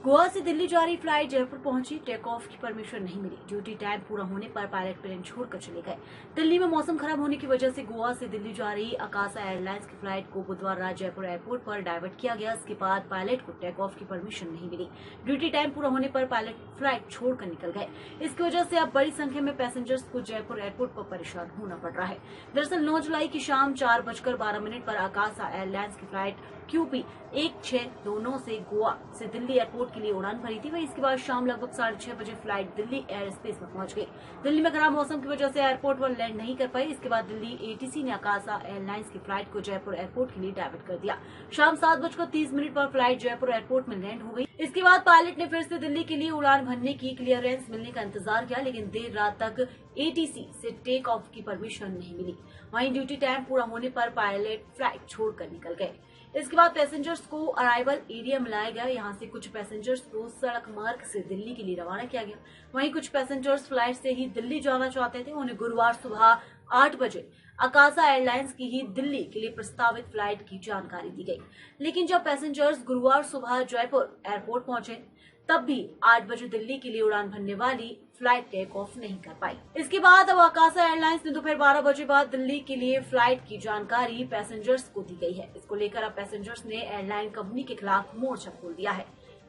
गोवा से दिल्ली जा रही फ्लाइट जयपुर पहुंची, टेक ऑफ की परमिशन नहीं मिली। ड्यूटी टाइम पूरा होने पर पायलट प्लेन छोड़कर चले गए। दिल्ली में मौसम खराब होने की वजह से गोवा से दिल्ली जा रही आकाशा एयरलाइंस की फ्लाइट को बुधवार रात जयपुर एयरपोर्ट पर डाइवर्ट किया गया। इसके बाद पायलट को टेक ऑफ की परमिशन नहीं मिली। ड्यूटी टाइम पूरा होने पर पायलट फ्लाइट छोड़कर निकल गए। इसकी वजह से अब बड़ी संख्या में पैसेंजर्स को जयपुर एयरपोर्ट पर परेशान होना पड़ रहा है। दरअसल 9 जुलाई की शाम 4:12 पर आकाशा एयरलाइंस की फ्लाइट QP 1629 से गोवा से दिल्ली एयरपोर्ट के लिए उड़ान भरी थी। वहीं इसके बाद शाम लगभग 6:30 बजे फ्लाइट दिल्ली एयर स्पेस में पहुंच गई। दिल्ली में खराब मौसम की वजह से एयरपोर्ट पर लैंड नहीं कर पाई। इसके बाद दिल्ली ATC ने आकाशा एयरलाइंस की फ्लाइट को जयपुर एयरपोर्ट के लिए डाइवर्ट कर दिया। शाम 7:30 पर फ्लाइट जयपुर एयरपोर्ट में लैंड हो गई। इसके बाद पायलट ने फिर से दिल्ली के लिए उड़ान भरने की क्लियरेंस मिलने का इंतजार किया, लेकिन देर रात तक ATC से टेक ऑफ की परमिशन नहीं मिली। वहीं ड्यूटी टाइम पूरा होने पर पायलट फ्लाइट छोड़कर निकल गए। इसके बाद पैसेंजर्स को अराइवल एरिया में लाया गया। यहाँ से कुछ पैसेंजर्स को सड़क मार्ग से दिल्ली के लिए रवाना किया गया। वहीं कुछ पैसेंजर्स फ्लाइट से ही दिल्ली जाना चाहते थे। उन्हें गुरुवार सुबह 8 बजे आकाशा एयरलाइंस की ही दिल्ली के लिए प्रस्तावित फ्लाइट की जानकारी दी गई। लेकिन जब पैसेंजर्स गुरुवार सुबह जयपुर एयरपोर्ट पहुंचे, तब भी 8 बजे दिल्ली के लिए उड़ान भरने वाली फ्लाइट टेक ऑफ नहीं कर पाई। इसके बाद अब आकाशा एयरलाइंस ने दोपहर 12 बजे बाद दिल्ली के लिए फ्लाइट की जानकारी पैसेंजर्स को दी गई है। इसको लेकर अब पैसेंजर्स ने एयरलाइन कंपनी के खिलाफ मोर्चा खोल दिया है।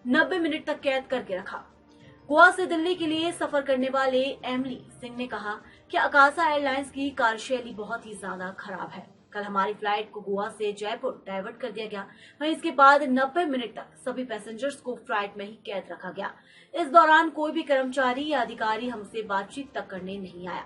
90 मिनट तक कैद करके रखा। गोवा से दिल्ली के लिए सफर करने वाले एमली सिंह ने कहा कि आकाशा एयरलाइंस की कार्यशैली बहुत ही ज्यादा खराब है। कल हमारी फ्लाइट को गोवा से जयपुर डाइवर्ट कर दिया गया। वहीं इसके बाद 90 मिनट तक सभी पैसेंजर्स को फ्लाइट में ही कैद रखा गया। इस दौरान कोई भी कर्मचारी या अधिकारी हमसे बातचीत तक करने नहीं आया।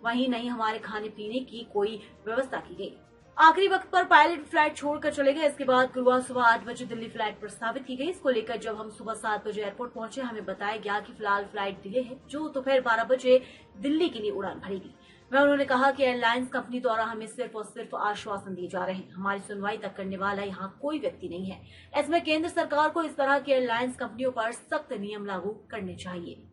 वहीं नहीं हमारे खाने पीने की कोई व्यवस्था की गई। आखिरी वक्त पर पायलट फ्लाइट छोड़कर चले गए। इसके बाद गुरुवार सुबह 8 बजे दिल्ली फ्लाइट प्रस्तावित की गई। इसको लेकर जब हम सुबह 7 बजे एयरपोर्ट पहुंचे, हमें बताया गया कि फिलहाल फ्लाइट डिले है, जो दोपहर 12 बजे दिल्ली के लिए उड़ान भरेगी। वह उन्होंने कहा कि एयरलाइंस कंपनी द्वारा हमें सिर्फ और सिर्फ आश्वासन दिए जा रहे हैं। हमारी सुनवाई तक करने वाला यहाँ कोई व्यक्ति नहीं है। ऐसे में केंद्र सरकार को इस तरह की एयरलाइंस कंपनियों पर सख्त नियम लागू करने चाहिए।